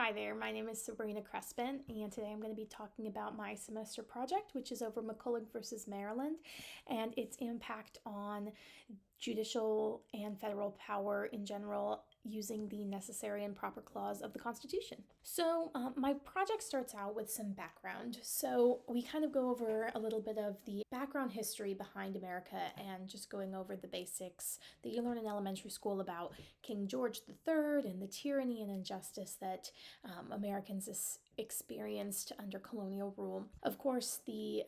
Hi there, my name is Sabrina Crespin, and today I'm going to be talking about my semester project, which is over McCulloch versus Maryland, and its impact on judicial and federal power in general using the necessary and proper clause of the Constitution. So my project starts out with some background. So we kind of go over a little bit of the background history behind America and just going over the basics that you learn in elementary school about King George III and the tyranny and injustice that Americans experienced under colonial rule. Of course, the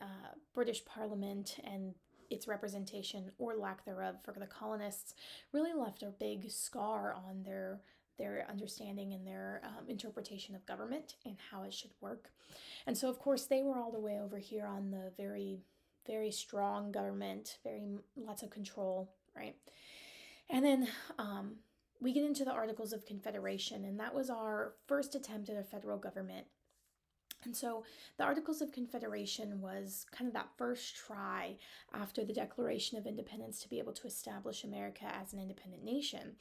British Parliament and its representation or lack thereof for the colonists really left a big scar on their understanding and their interpretation of government and how it should work. And so, of course, they were all the way over here on the very, very strong government, lots of control, right? And then we get into the Articles of Confederation, and that was our first attempt at a federal government. And so the Articles of Confederation was kind of that first try after the Declaration of Independence to be able to establish America as an independent nation.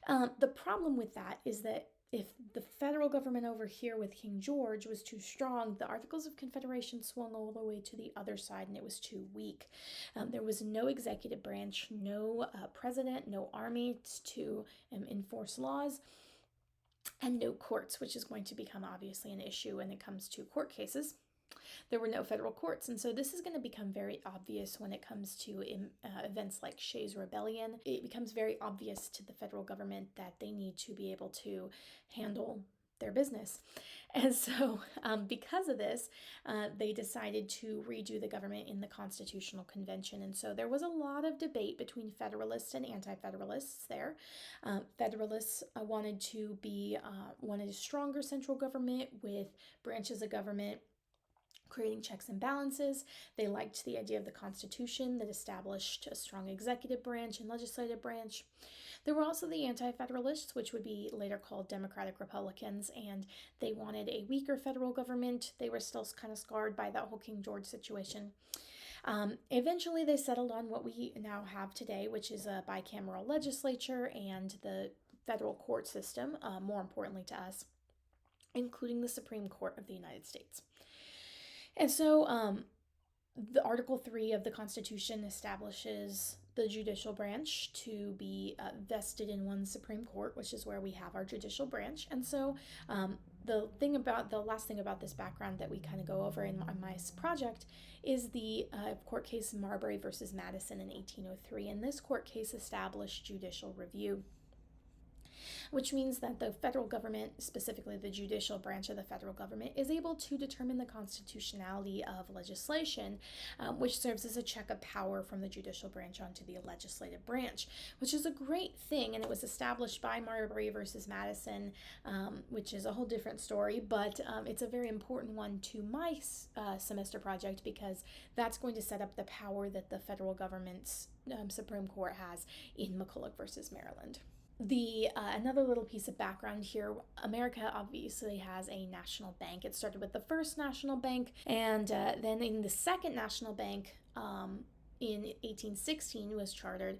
The problem with that is that if the federal government over here with King George was too strong, the Articles of Confederation swung all the way to the other side and it was too weak. There was no executive branch, no president, no army to enforce laws, and no courts, which is going to become obviously an issue when it comes to court cases. There were no federal courts, and so this is going to become very obvious when it comes to events like Shays' Rebellion. It becomes very obvious to the federal government that they need to be able to handle their business. And so because of this, they decided to redo the government in the Constitutional Convention. And so there was a lot of debate between Federalists and Anti-Federalists there. Federalists wanted a stronger central government with branches of government creating checks and balances. They liked the idea of the Constitution that established a strong executive branch and legislative branch. There were also the Anti-Federalists, which would be later called Democratic Republicans, and they wanted a weaker federal government. They were still kind of scarred by that whole King George situation. Eventually, they settled on what we now have today, which is a bicameral legislature and the federal court system, more importantly to us, including the Supreme Court of the United States. And so the Article 3 of the Constitution establishes the judicial branch to be vested in one Supreme Court, which is where we have our judicial branch. And so the last thing about this background that we kind of go over in my project is the court case Marbury versus Madison in 1803. And this court case established judicial review, which means that the federal government, specifically the judicial branch of the federal government, is able to determine the constitutionality of legislation, which serves as a check of power from the judicial branch onto the legislative branch, which is a great thing. And it was established by Marbury versus Madison, which is a whole different story, but it's a very important one to my semester project because that's going to set up the power that the federal government's Supreme Court has in McCulloch versus Maryland. Another little piece of background here, America obviously has a national bank. It started with the first national bank, and then in the second national bank in 1816 was chartered,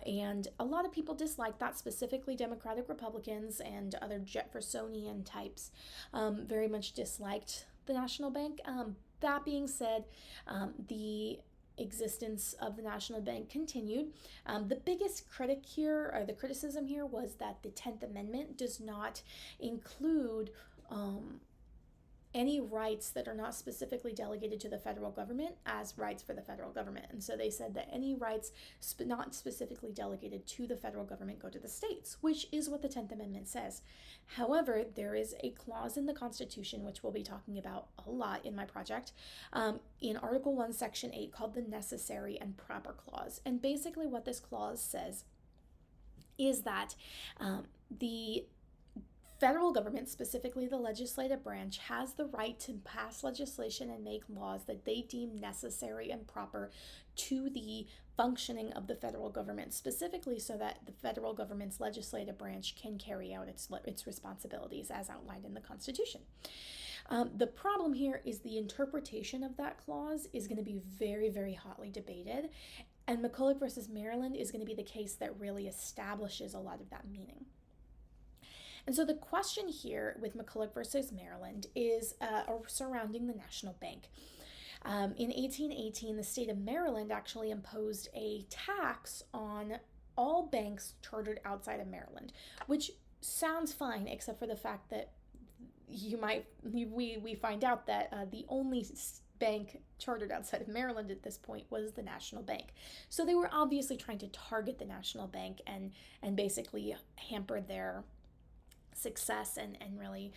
and a lot of people disliked that, specifically Democratic Republicans and other Jeffersonian types very much disliked the national bank. That being said, the existence of the national bank continued. The biggest criticism here was that the 10th Amendment does not include any rights that are not specifically delegated to the federal government as rights for the federal government. And so they said that any rights not specifically delegated to the federal government go to the states, which is what the 10th Amendment says. However, there is a clause in the Constitution, which we'll be talking about a lot in my project, in Article 1, Section 8, called the Necessary and Proper Clause. And basically what this clause says is that the federal government, specifically the legislative branch, has the right to pass legislation and make laws that they deem necessary and proper to the functioning of the federal government, specifically so that the federal government's legislative branch can carry out its responsibilities as outlined in the Constitution. The problem here is the interpretation of that clause is going to be very, very hotly debated, and McCulloch versus Maryland is going to be the case that really establishes a lot of that meaning. And so the question here with McCulloch versus Maryland is surrounding the national bank. In 1818, the state of Maryland actually imposed a tax on all banks chartered outside of Maryland, which sounds fine, except for the fact that we find out that the only bank chartered outside of Maryland at this point was the National Bank. So they were obviously trying to target the National Bank and basically hamper their success and really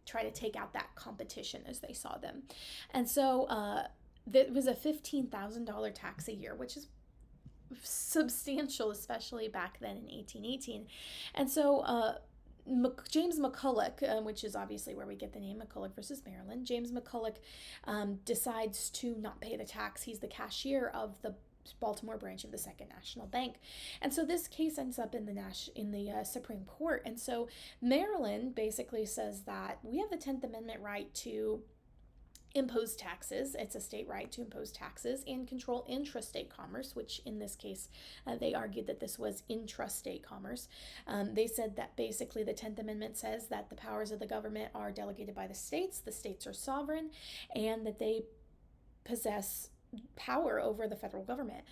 try to take out that competition as they saw them. And so it was a $15,000 tax a year, which is substantial, especially back then in 1818. And so James McCulloch, which is obviously where we get the name McCulloch versus Maryland, James McCulloch decides to not pay the tax. He's the cashier of the Baltimore branch of the Second National Bank. And so this case ends up in the Supreme Court. And so Maryland basically says that we have the 10th Amendment right to impose taxes. It's a state right to impose taxes and control intrastate commerce, which in this case, they argued that this was intrastate commerce. They said that basically the 10th Amendment says that the powers of the government are delegated by the states are sovereign, and that they possess power over the federal government.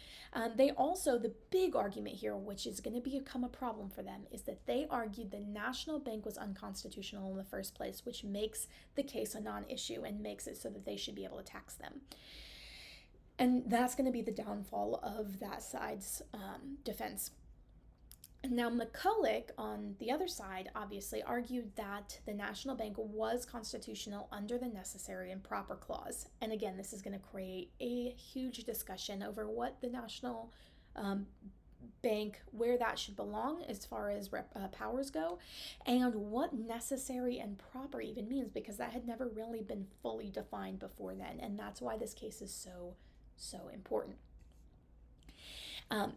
They also, the big argument here, which is going to become a problem for them, is that they argued the National Bank was unconstitutional in the first place, which makes the case a non-issue and makes it so that they should be able to tax them. And that's going to be the downfall of that side's defense. Now, McCulloch, on the other side, obviously argued that the National Bank was constitutional under the Necessary and Proper Clause. And again, this is going to create a huge discussion over what the National Bank, where that should belong as far as powers go, and what necessary and proper even means, because that had never really been fully defined before then. And that's why this case is so important.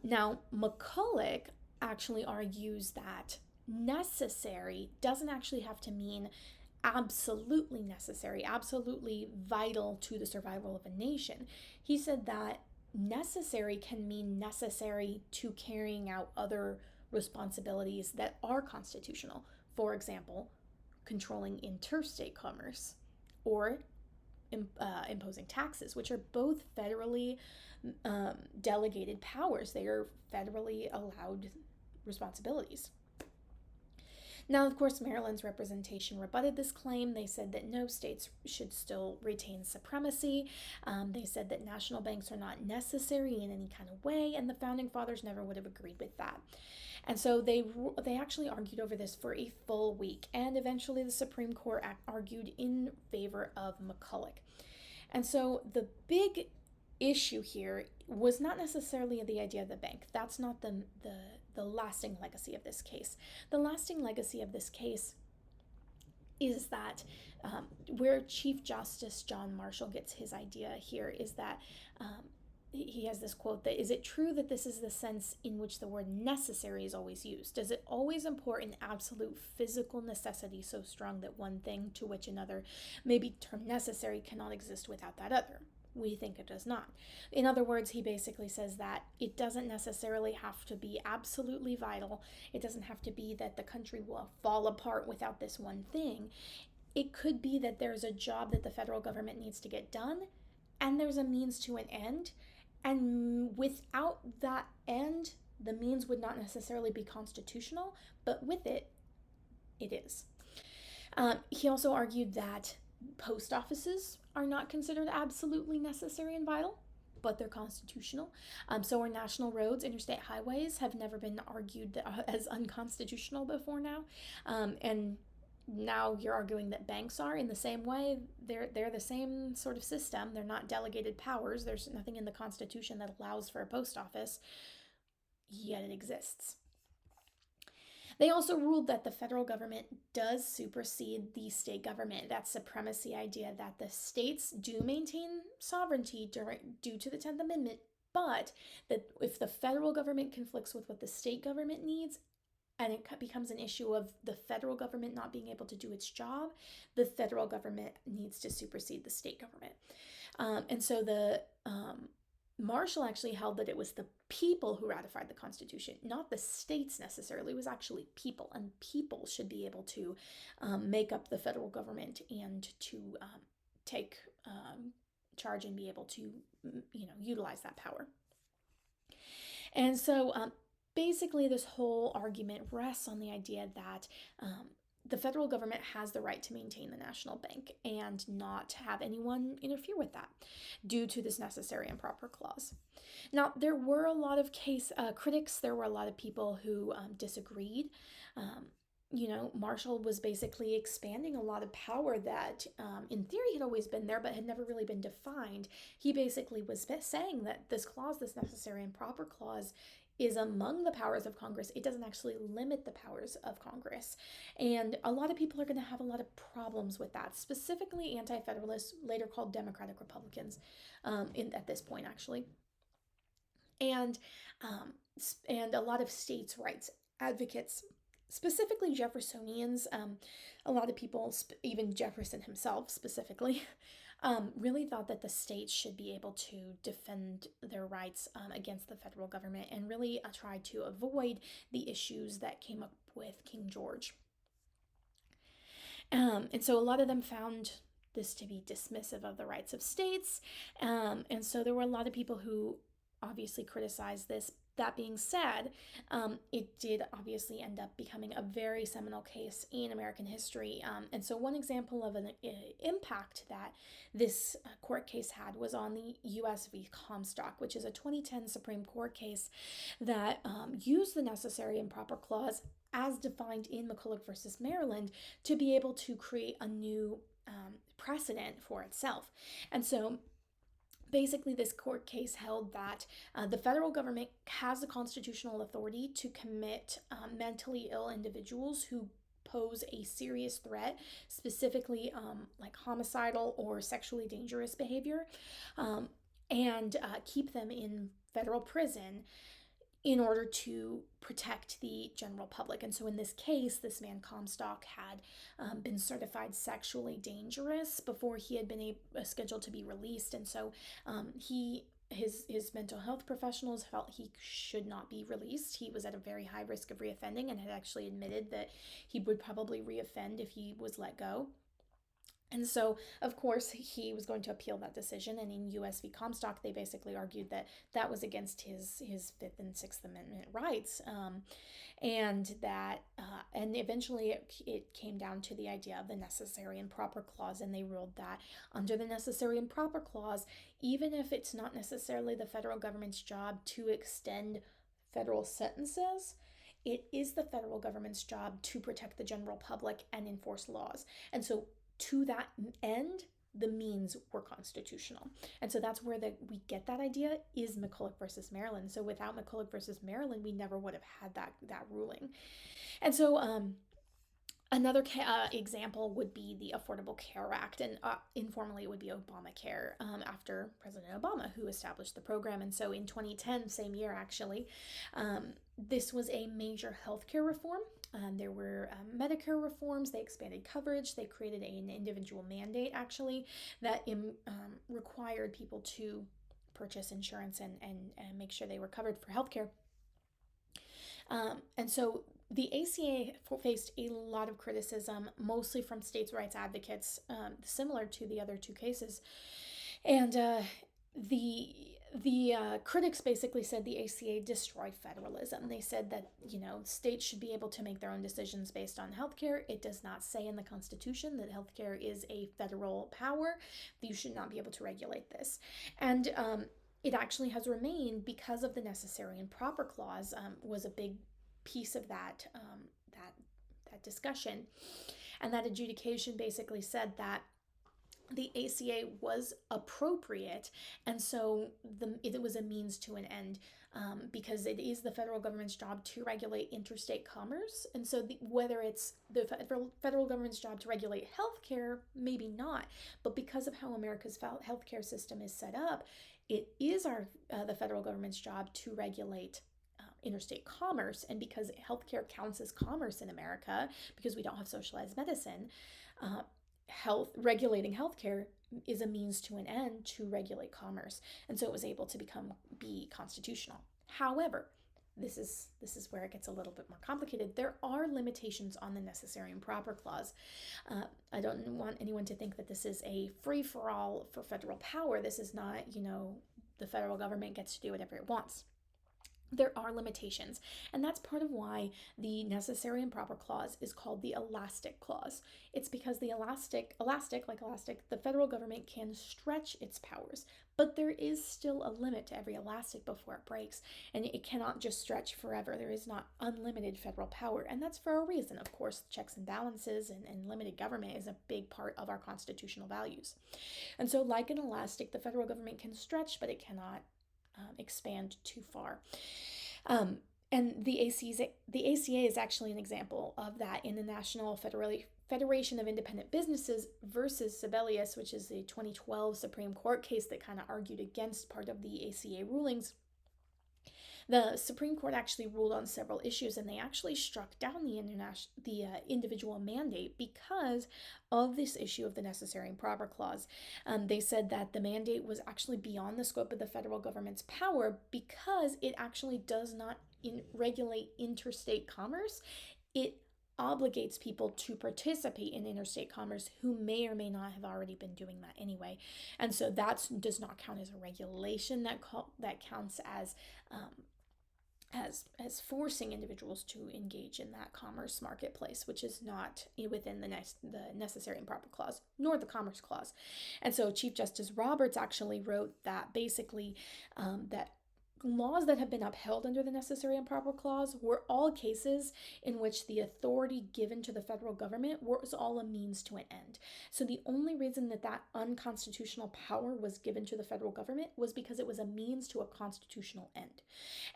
Now, McCulloch actually argues that necessary doesn't actually have to mean absolutely necessary, absolutely vital to the survival of a nation. He said that necessary can mean necessary to carrying out other responsibilities that are constitutional. For example, controlling interstate commerce or imposing taxes, which are both federally delegated powers. They are federally allowed responsibilities. Now, of course, Maryland's representation rebutted this claim. They said that no, states should still retain supremacy. They said that national banks are not necessary in any kind of way, and the Founding Fathers never would have agreed with that. And so they actually argued over this for a full week, and eventually the Supreme Court argued in favor of McCulloch. And so the big issue here was not necessarily the idea of the bank. That's not the lasting legacy of this case. The lasting legacy of this case is that where Chief Justice John Marshall gets his idea here is that he has this quote that, "Is it true that this is the sense in which the word necessary is always used? Does it always import an absolute physical necessity so strong that one thing to which another may be termed necessary cannot exist without that other? We think it does not." In other words, he basically says that it doesn't necessarily have to be absolutely vital. It doesn't have to be that the country will fall apart without this one thing. It could be that there's a job that the federal government needs to get done, and there's a means to an end. And without that end, the means would not necessarily be constitutional, but with it, it is. He also argued that post offices are not considered absolutely necessary and vital, but they're constitutional. So are national roads, interstate highways have never been argued as unconstitutional before now. And now you're arguing that banks are in the same way. They're the same sort of system. They're not delegated powers. There's nothing in the Constitution that allows for a post office, yet it exists. They also ruled that the federal government does supersede the state government. That supremacy idea that the states do maintain sovereignty due to the 10th Amendment, but that if the federal government conflicts with what the state government needs, and it becomes an issue of the federal government not being able to do its job, the federal government needs to supersede the state government. And so Marshall actually held that it was the people who ratified the Constitution, not the states necessarily. It was actually people, and people should be able to make up the federal government and to take charge and be able to, utilize that power. And so basically, this whole argument rests on the idea that the federal government has the right to maintain the national bank and not have anyone interfere with that due to this necessary and proper clause. Now, there were a lot of critics, there were a lot of people who disagreed. Marshall was basically expanding a lot of power that, in theory, had always been there but had never really been defined. He basically was saying that this clause, this necessary and proper clause, is among the powers of Congress. It doesn't actually limit the powers of Congress. And a lot of people are going to have a lot of problems with that, specifically anti-federalists, later called Democratic Republicans, at this point, actually. And a lot of states' rights advocates, specifically Jeffersonians, a lot of people, even Jefferson himself specifically, really thought that the states should be able to defend their rights against the federal government and really tried to avoid the issues that came up with King George. And so a lot of them found this to be dismissive of the rights of states. And so there were a lot of people who obviously criticized this. That being said, it did obviously end up becoming a very seminal case in American history. And so one example of an impact that this court case had was on the U.S. v. Comstock, which is a 2010 Supreme Court case that used the necessary and proper clause as defined in McCulloch versus Maryland to be able to create a new precedent for itself. And so basically, this court case held that the federal government has the constitutional authority to commit mentally ill individuals who pose a serious threat, specifically like homicidal or sexually dangerous behavior, and keep them in federal prison in order to protect the general public. And so in this case, this man Comstock had been certified sexually dangerous before he had been scheduled to be released. And so his mental health professionals felt he should not be released. He was at a very high risk of reoffending and had actually admitted that he would probably reoffend if he was let go. And so, of course, he was going to appeal that decision. And in U.S. v. Comstock, they basically argued that that was against his Fifth and Sixth Amendment rights. And eventually it came down to the idea of the necessary and proper clause. And they ruled that under the necessary and proper clause, even if it's not necessarily the federal government's job to extend federal sentences, it is the federal government's job to protect the general public and enforce laws. And so, to that end, the means were constitutional. And so that's where we get that idea is McCulloch versus Maryland. So without McCulloch versus Maryland, we never would have had that ruling. And so another example would be the Affordable Care Act, and informally it would be Obamacare after President Obama, who established the program. And so in 2010, same year actually, this was a major healthcare reform. There were Medicare reforms. They expanded coverage. They created an individual mandate, actually, that required people to purchase insurance and make sure they were covered for healthcare. And so the ACA faced a lot of criticism, mostly from states' rights advocates, similar to the other two cases. And the critics basically said the ACA destroyed federalism. They said that, states should be able to make their own decisions based on healthcare. It does not say in the Constitution that healthcare is a federal power. You should not be able to regulate this. And it actually has remained because of the necessary and proper clause was a big piece of that discussion. And that adjudication basically said that the ACA was appropriate, and so it was a means to an end, because it is the federal government's job to regulate interstate commerce. And so whether it's the federal government's job to regulate healthcare, maybe not, but because of how America's healthcare system is set up, it is the federal government's job to regulate interstate commerce. And because healthcare counts as commerce in America, because we don't have socialized medicine, regulating healthcare is a means to an end to regulate commerce, and so it was able to be constitutional. However, this is where it gets a little bit more complicated. There are limitations on the necessary and proper clause. I don't want anyone to think that this is a free for all for federal power. This is not, the federal government gets to do whatever it wants. There are limitations, and that's part of why the necessary and proper clause is called the elastic clause. It's because the elastic, the federal government can stretch its powers, but there is still a limit to every elastic before it breaks, and it cannot just stretch forever. There is not unlimited federal power, and that's for a reason. Of course, checks and balances and limited government is a big part of our constitutional values. And so, like an elastic, the federal government can stretch, but it cannot expand too far. And the ACA is actually an example of that in the National Federation of Independent Businesses versus Sibelius, which is a 2012 Supreme Court case that kind of argued against part of the ACA rulings. The Supreme Court actually ruled on several issues, and they actually struck down the individual mandate because of this issue of the necessary and proper clause. They said that the mandate was actually beyond the scope of the federal government's power because it actually does not regulate interstate commerce. It obligates people to participate in interstate commerce who may or may not have already been doing that anyway. And so that does not count as a regulation. That counts as forcing individuals to engage in that commerce marketplace, which is not within the necessary and proper clause, nor the commerce clause. And so Chief Justice Roberts actually wrote that basically that laws that have been upheld under the necessary and proper clause were all cases in which the authority given to the federal government was all a means to an end. So the only reason that unconstitutional power was given to the federal government was because it was a means to a constitutional end.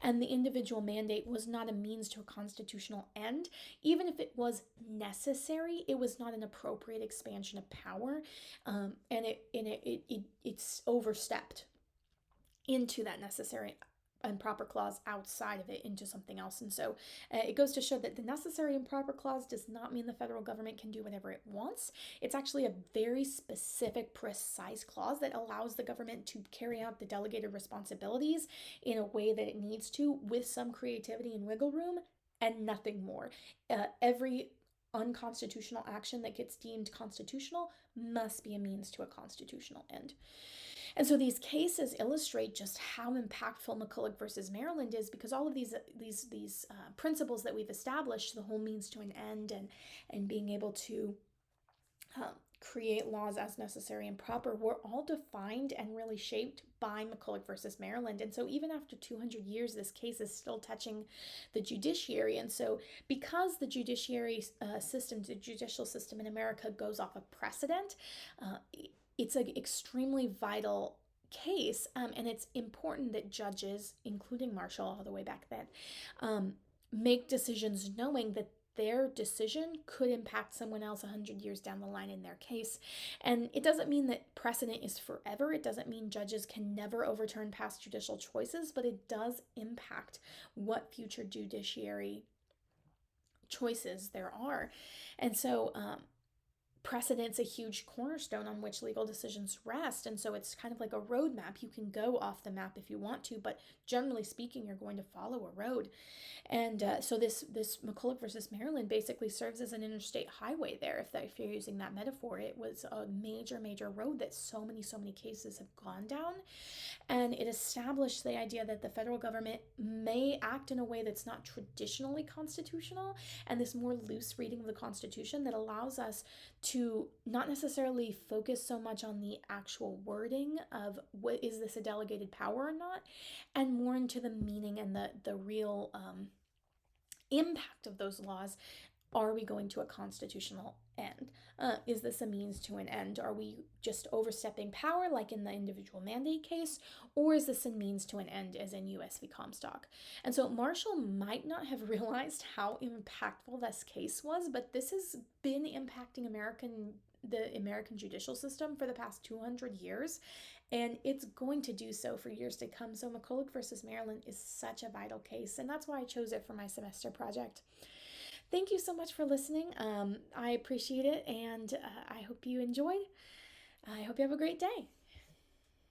And the individual mandate was not a means to a constitutional end. Even if it was necessary, it was not an appropriate expansion of power, and it's overstepped into that necessary and proper clause outside of it into something else. And so it goes to show that the necessary and proper clause does not mean the federal government can do whatever it wants. It's actually a very specific, precise clause that allows the government to carry out the delegated responsibilities in a way that it needs to, with some creativity and wiggle room, and nothing more. Every unconstitutional action that gets deemed constitutional must be a means to a constitutional end. And so these cases illustrate just how impactful McCulloch versus Maryland is, because all of these principles that we've established, the whole means to an end and being able to create laws as necessary and proper, were all defined and really shaped by McCulloch versus Maryland. And so even after 200 years, this case is still touching the judiciary. And so because the judiciary system, the judicial system in America goes off of precedent, it's an extremely vital case, and it's important that judges, including Marshall all the way back then, make decisions knowing that their decision could impact someone else 100 years down the line in their case. And it doesn't mean that precedent is forever. It doesn't mean judges can never overturn past judicial choices, but it does impact what future judiciary choices there are. And so precedent's a huge cornerstone on which legal decisions rest, and so it's kind of like a roadmap. You can go off the map if you want to, but generally speaking, you're going to follow a road. And so this McCulloch versus Maryland basically serves as an interstate highway there. If you're using that metaphor, it was a major road that so many cases have gone down, and it established the idea that the federal government may act in a way that's not traditionally constitutional, and this more loose reading of the Constitution that allows us to not necessarily focus so much on the actual wording of what is this a delegated power or not, and more into the meaning and the real impact of those laws. Are we going to a constitutional end? Is this a means to an end? Are we just overstepping power like in the individual mandate case? Or is this a means to an end as in US v. Comstock? And so Marshall might not have realized how impactful this case was, but this has been impacting the American judicial system for the past 200 years, and it's going to do so for years to come. So McCulloch versus Maryland is such a vital case, and that's why I chose it for my semester project. Thank you so much for listening. I appreciate it, and I hope you enjoyed. I hope you have a great day.